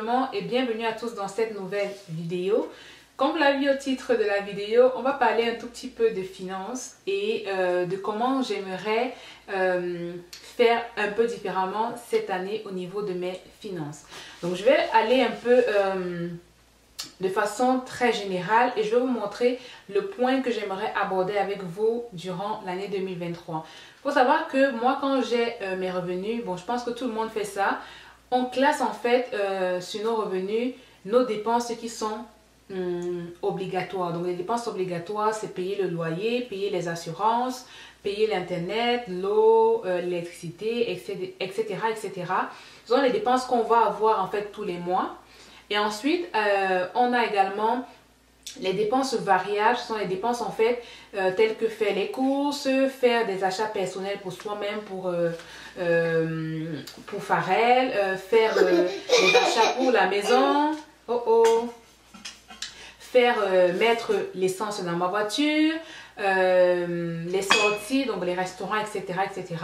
simplement et bienvenue à tous dans cette nouvelle vidéo. Comme vous l'avez vu au titre de la vidéo, on va parler un tout petit peu de finances et de comment j'aimerais faire un peu différemment cette année au niveau de mes finances. Donc je vais aller un peu de façon très générale et je vais vous montrer le point que j'aimerais aborder avec vous durant l'année 2023. Il faut savoir que moi quand j'ai mes revenus, bon je pense que tout le monde fait ça, on classe en fait sur nos revenus nos dépenses qui sont obligatoires. Donc les dépenses obligatoires, c'est payer le loyer, payer les assurances, payer l'internet, l'eau, l'électricité, etc., etc. Ce sont les dépenses qu'on va avoir en fait tous les mois. Et ensuite, on a également les dépenses variables. Ce sont les dépenses en fait telles que faire les courses, faire des achats personnels pour soi-même, pour Pharrell, faire des achats pour la maison, faire mettre l'essence dans ma voiture, les sorties, donc les restaurants, etc., etc.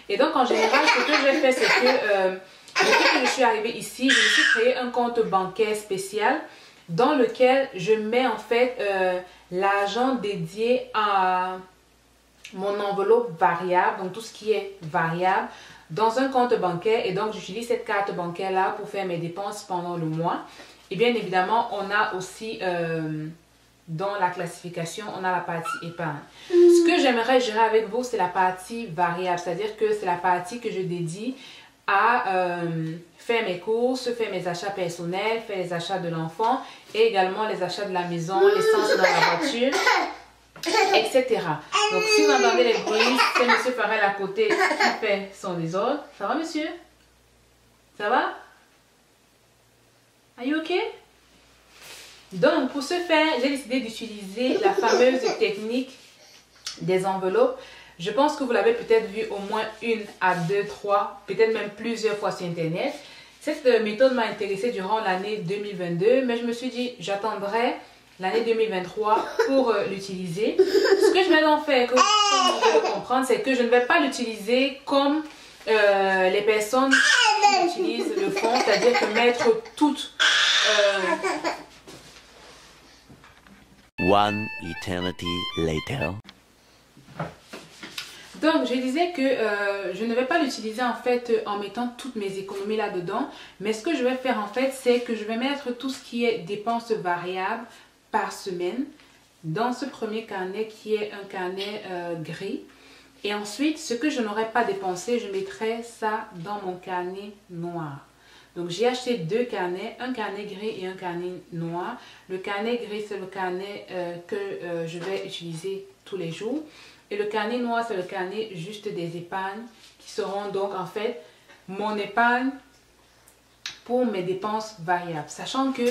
Et donc en général, ce que je fais, c'est que depuis que je suis arrivée ici, je me suis créé un compte bancaire spécial dans lequel je mets en fait l'argent dédié à mon enveloppe variable, donc tout ce qui est variable, dans un compte bancaire. Et donc j'utilise cette carte bancaire là pour faire mes dépenses pendant le mois. Et bien évidemment, on a aussi dans la classification, on a la partie épargne. Ce que j'aimerais gérer avec vous, c'est la partie variable, c'est-à-dire que c'est la partie que je dédie à faire mes courses, faire mes achats personnels, faire les achats de l'enfant et également les achats de la maison, l'essence dans la voiture, etc. Donc si vous entendez les bruits, c'est M. Pharrell à côté qui fait son désordre. Ça va monsieur? Ça va? Are you okay? Donc pour ce faire, j'ai décidé d'utiliser la fameuse technique des enveloppes. Je pense que vous l'avez peut-être vu au moins une à deux, trois, peut-être même plusieurs fois sur internet. Cette méthode m'a intéressée durant l'année 2022, mais je me suis dit j'attendrai l'année 2023 pour l'utiliser. Ce que je vais donc faire, comme vous devez le comprendre, c'est que je ne vais pas l'utiliser comme les personnes qui utilisent le fond, c'est-à-dire que mettre toutes One eternity later. Donc, je disais que je ne vais pas l'utiliser en fait en mettant toutes mes économies là-dedans. Mais ce que je vais faire en fait, c'est que je vais mettre tout ce qui est dépenses variables par semaine dans ce premier carnet qui est un carnet gris. Et ensuite, ce que je n'aurais pas dépensé, je mettrai ça dans mon carnet noir. Donc, j'ai acheté deux carnets, un carnet gris et un carnet noir. Le carnet gris, c'est le carnet que je vais utiliser tous les jours. Et le carnet noir, c'est le carnet juste des épargnes qui seront donc en fait mon épargne pour mes dépenses variables. Sachant que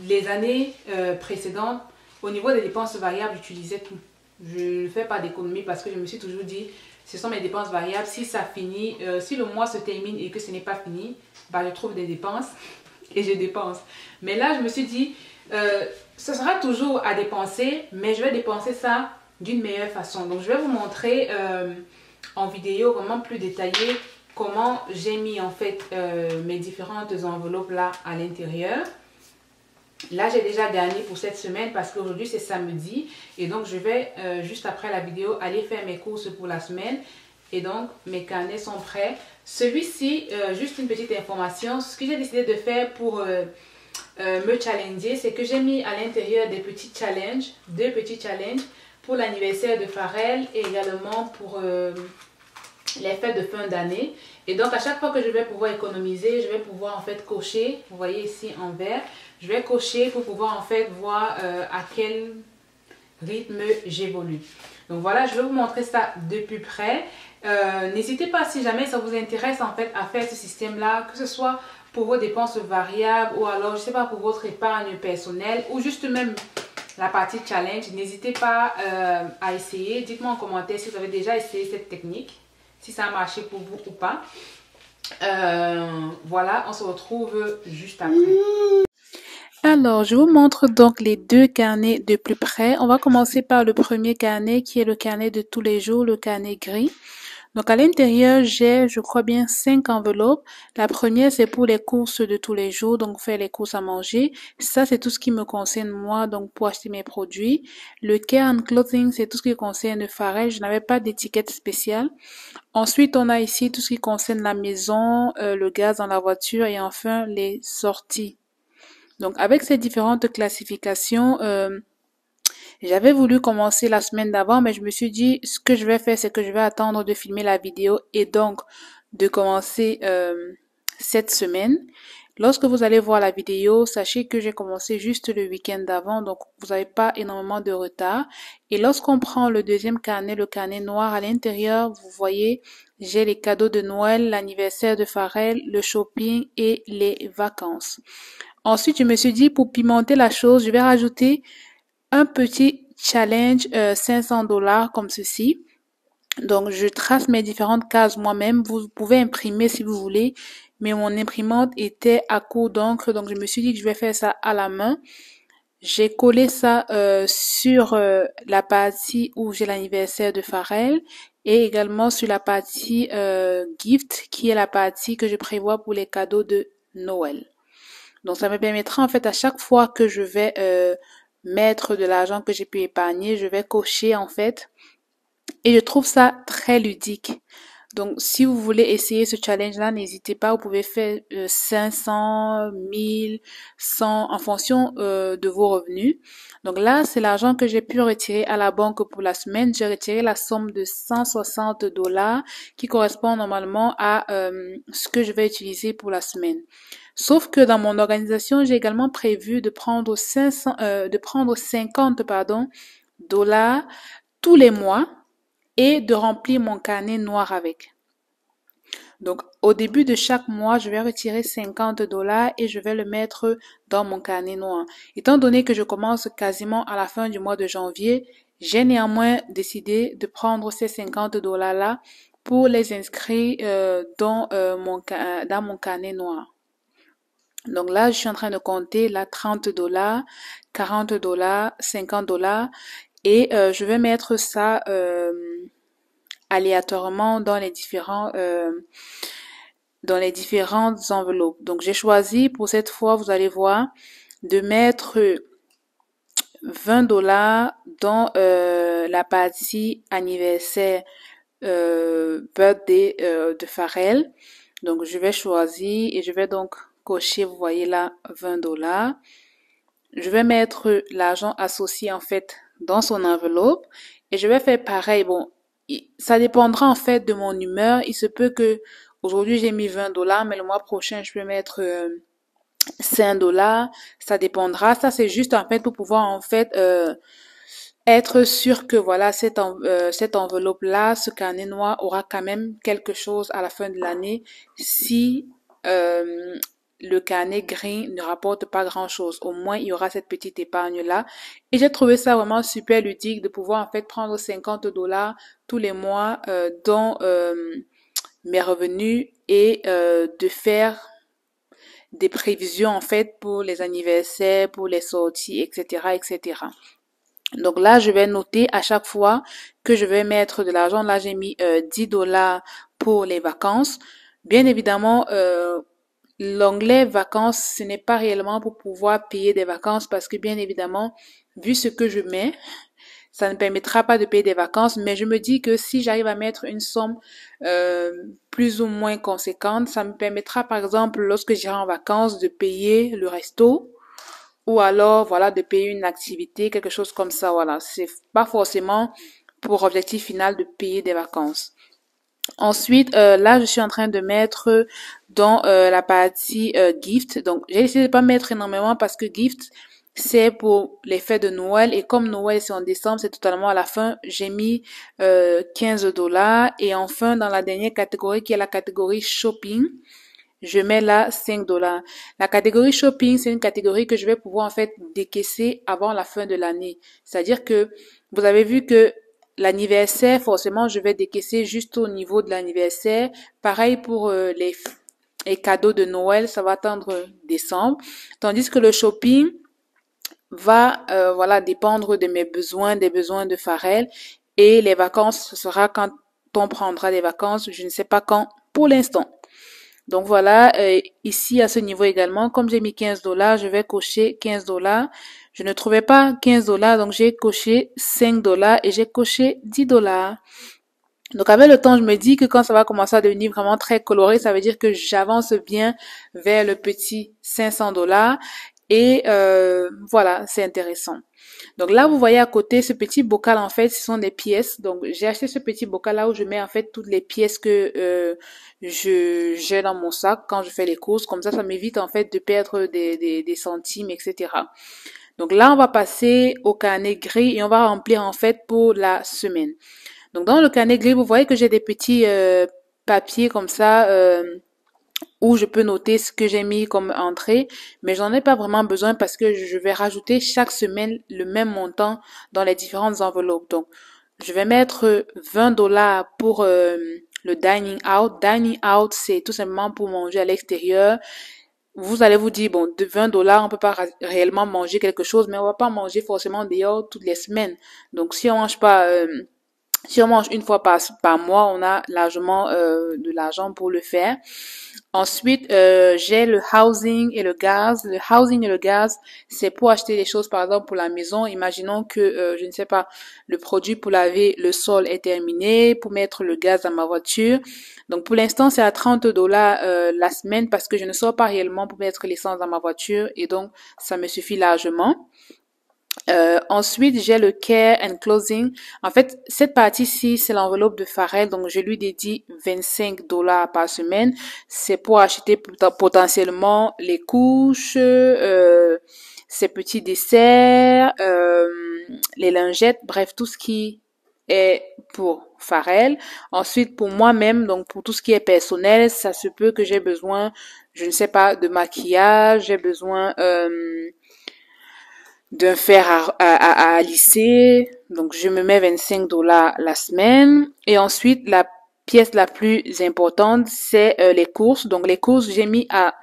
les années précédentes, au niveau des dépenses variables, j'utilisais tout. Je ne fais pas d'économie parce que je me suis toujours dit, ce sont mes dépenses variables. Si ça finit, si le mois se termine et que ce n'est pas fini, bah, je trouve des dépenses et je dépense. Mais là, je me suis dit, ce sera toujours à dépenser, mais je vais dépenser ça d'une meilleure façon. Donc je vais vous montrer en vidéo vraiment plus détaillé comment j'ai mis en fait mes différentes enveloppes là à l'intérieur. Là j'ai déjà gagné pour cette semaine parce qu'aujourd'hui c'est samedi et donc je vais juste après la vidéo aller faire mes courses pour la semaine et donc mes carnets sont prêts. Celui-ci, juste une petite information, ce que j'ai décidé de faire pour me challenger, c'est que j'ai mis à l'intérieur des petits challenges, deux petits challenges pour l'anniversaire de Pharrell et également pour les fêtes de fin d'année. Et donc à chaque fois que je vais pouvoir économiser, je vais pouvoir en fait cocher, vous voyez ici en vert, je vais cocher pour pouvoir en fait voir à quel rythme j'évolue. Donc voilà, je vais vous montrer ça de plus près. N'hésitez pas si jamais ça vous intéresse en fait à faire ce système là, que ce soit pour vos dépenses variables ou alors je sais pas pour votre épargne personnelle ou juste même la partie challenge, n'hésitez pas à essayer. Dites-moi en commentaire si vous avez déjà essayé cette technique, si ça a marché pour vous ou pas. Voilà, on se retrouve juste après. Alors, je vous montre donc les deux carnets de plus près. On va commencer par le premier carnet qui est le carnet de tous les jours, le carnet gris. Donc à l'intérieur, j'ai, je crois bien, 5 enveloppes. La première, c'est pour les courses de tous les jours, donc faire les courses à manger. Ça, c'est tout ce qui me concerne moi, donc pour acheter mes produits. Le care and clothing, c'est tout ce qui concerne Pharrell. Je n'avais pas d'étiquette spéciale. Ensuite, on a ici tout ce qui concerne la maison, le gaz dans la voiture et enfin les sorties. Donc avec ces différentes classifications, j'avais voulu commencer la semaine d'avant, mais je me suis dit, ce que je vais faire, c'est que je vais attendre de filmer la vidéo et donc de commencer cette semaine. Lorsque vous allez voir la vidéo, sachez que j'ai commencé juste le week-end d'avant, donc vous n'avez pas énormément de retard. Et lorsqu'on prend le deuxième carnet, le carnet noir, à l'intérieur, vous voyez, j'ai les cadeaux de Noël, l'anniversaire de Pharrell, le shopping et les vacances. Ensuite, je me suis dit, pour pimenter la chose, je vais rajouter un petit challenge 500 $ comme ceci. Donc, je trace mes différentes cases moi-même. Vous pouvez imprimer si vous voulez, mais mon imprimante était à court d'encre, donc je me suis dit que je vais faire ça à la main. J'ai collé ça sur la partie où j'ai l'anniversaire de Pharrell et également sur la partie gift, qui est la partie que je prévois pour les cadeaux de Noël. Donc, ça me permettra en fait à chaque fois que je vais mettre de l'argent que j'ai pu épargner, je vais cocher en fait. Et je trouve ça très ludique. Donc, si vous voulez essayer ce challenge-là, n'hésitez pas, vous pouvez faire 500, 1000, 100 en fonction de vos revenus. Donc là, c'est l'argent que j'ai pu retirer à la banque pour la semaine. J'ai retiré la somme de 160 $ qui correspond normalement à ce que je vais utiliser pour la semaine. Sauf que dans mon organisation, j'ai également prévu de prendre 50, dollars tous les mois et de remplir mon carnet noir avec. Donc, au début de chaque mois, je vais retirer 50 $ et je vais le mettre dans mon carnet noir. Étant donné que je commence quasiment à la fin du mois de janvier, j'ai néanmoins décidé de prendre ces 50 $ pour les inscrire dans mon carnet noir. Donc là, je suis en train de compter là 30 $, 40 $, 50 $ et je vais mettre ça aléatoirement dans les différentes enveloppes. Donc j'ai choisi pour cette fois, vous allez voir, de mettre 20 $ dans la partie anniversaire birthday de Pharrell. Donc je vais choisir et je vais donc cocher, vous voyez là, 20 $. Je vais mettre l'argent associé en fait dans son enveloppe et je vais faire pareil. Bon, ça dépendra en fait de mon humeur. Il se peut que aujourd'hui j'ai mis 20 $, mais le mois prochain je peux mettre 5 $. Ça dépendra. Ça c'est juste en fait pour pouvoir en fait être sûr que voilà cette enveloppe là, ce carnet noir aura quand même quelque chose à la fin de l'année si le carnet green ne rapporte pas grand-chose. Au moins, il y aura cette petite épargne-là. Et j'ai trouvé ça vraiment super ludique de pouvoir en fait prendre 50 $ tous les mois dans mes revenus et de faire des prévisions en fait pour les anniversaires, pour les sorties, etc., etc. Donc là, je vais noter à chaque fois que je vais mettre de l'argent. Là, j'ai mis 10 $ pour les vacances. Bien évidemment, l'onglet vacances, ce n'est pas réellement pour pouvoir payer des vacances parce que bien évidemment, vu ce que je mets, ça ne permettra pas de payer des vacances, mais je me dis que si j'arrive à mettre une somme plus ou moins conséquente, ça me permettra par exemple lorsque j'irai en vacances de payer le resto ou alors voilà de payer une activité, quelque chose comme ça. Voilà, c'est pas forcément pour objectif final de payer des vacances. Ensuite, là, je suis en train de mettre dans la partie gift. Donc, j'ai essayé de pas mettre énormément parce que gift, c'est pour les fêtes de Noël. Et comme Noël, c'est en décembre, c'est totalement à la fin. J'ai mis 15 $. Et enfin, dans la dernière catégorie, qui est la catégorie shopping, je mets là 5 $. La catégorie shopping, c'est une catégorie que je vais pouvoir en fait décaisser avant la fin de l'année. C'est-à-dire que vous avez vu que l'anniversaire, forcément, je vais décaisser juste au niveau de l'anniversaire. Pareil pour les cadeaux de Noël, ça va attendre décembre. Tandis que le shopping va voilà dépendre de mes besoins, des besoins de Pharrell. Et les vacances, ce sera quand on prendra des vacances, je ne sais pas quand pour l'instant. Donc voilà, ici à ce niveau également, comme j'ai mis $15, je vais cocher $15. Je ne trouvais pas $15, donc j'ai coché $5 et j'ai coché $10. Donc avec le temps, je me dis que quand ça va commencer à devenir vraiment très coloré, ça veut dire que j'avance bien vers le petit $500 et voilà, c'est intéressant. Donc là, vous voyez à côté ce petit bocal, en fait, ce sont des pièces. Donc j'ai acheté ce petit bocal là où je mets en fait toutes les pièces que j'ai dans mon sac quand je fais les courses. Comme ça m'évite en fait de perdre des centimes, etc. Donc là, on va passer au carnet gris et on va remplir en fait pour la semaine. Donc dans le carnet gris, vous voyez que j'ai des petits papiers comme ça où je peux noter ce que j'ai mis comme entrée, mais j'en ai pas vraiment besoin parce que je vais rajouter chaque semaine le même montant dans les différentes enveloppes. Donc je vais mettre $20 pour le dining out. Dining out, c'est tout simplement pour manger à l'extérieur. Vous allez vous dire, bon, de $20, on peut pas réellement manger quelque chose, mais on va pas manger forcément dehors toutes les semaines. Donc si on mange pas si on mange une fois par mois, on a largement de l'argent pour le faire. Ensuite, j'ai le housing et le gaz. Le housing et le gaz, c'est pour acheter des choses, par exemple, pour la maison. Imaginons que, je ne sais pas, le produit pour laver le sol est terminé, pour mettre le gaz dans ma voiture. Donc, pour l'instant, c'est à $30 la semaine parce que je ne sors pas réellement pour mettre l'essence dans ma voiture et donc, ça me suffit largement. Ensuite, j'ai le care and clothing. En fait, cette partie-ci, c'est l'enveloppe de Pharrell. Donc, je lui dédie $25 par semaine. C'est pour acheter potentiellement les couches, ses petits desserts, les lingettes, bref, tout ce qui est pour Pharrell. Ensuite, pour moi-même, donc pour tout ce qui est personnel, ça se peut que j'ai besoin, je ne sais pas, de maquillage, j'ai besoin d'un fer à lisser. Donc, je me mets $25 la semaine. Et ensuite, la pièce la plus importante, c'est les courses. Donc, les courses, j'ai mis à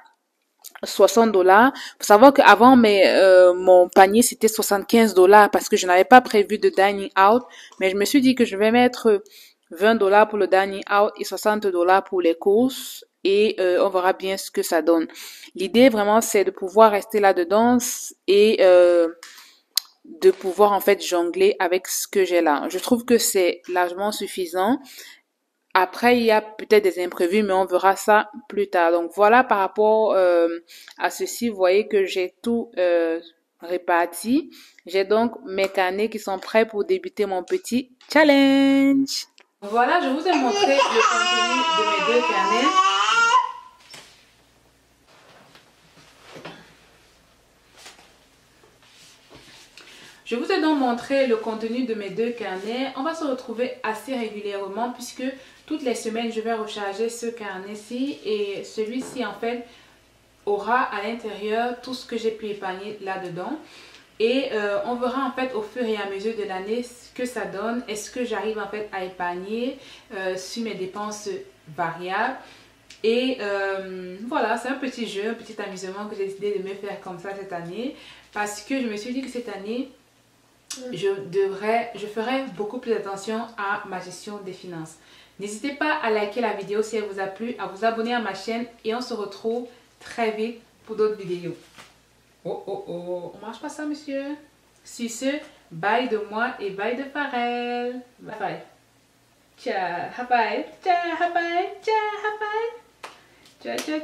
$60. Faut savoir qu'avant, mon panier, c'était $75 parce que je n'avais pas prévu de dining out. Mais je me suis dit que je vais mettre $20 pour le dining out et $60 pour les courses. Et on verra bien ce que ça donne. L'idée vraiment, c'est de pouvoir rester là-dedans et de pouvoir en fait jongler avec ce que j'ai là. Je trouve que c'est largement suffisant. Après, il y a peut-être des imprévus, mais on verra ça plus tard. Donc voilà par rapport à ceci, vous voyez que j'ai tout réparti. J'ai donc mes carnets qui sont prêts pour débuter mon petit challenge. Voilà, je vous ai montré le contenu de mes deux carnets. Je vous ai donc montré le contenu de mes deux carnets. On va se retrouver assez régulièrement puisque toutes les semaines, je vais recharger ce carnet-ci. Et celui-ci, en fait, aura à l'intérieur tout ce que j'ai pu épargner là-dedans. Et on verra en fait au fur et à mesure de l'année ce que ça donne. Est-ce que j'arrive en fait à épargner sur mes dépenses variables. Et voilà, c'est un petit jeu, un petit amusement que j'ai décidé de me faire comme ça cette année. Parce que je me suis dit que cette année, je ferai beaucoup plus attention à ma gestion des finances. N'hésitez pas à liker la vidéo si elle vous a plu, à vous abonner à ma chaîne et on se retrouve très vite pour d'autres vidéos. Oh oh oh, on mange pas ça monsieur. Sur ce, bye de moi et bye de Pharrell. Bye bye. Ciao, bye. Ciao, bye. Ciao, bye. Ciao, ciao.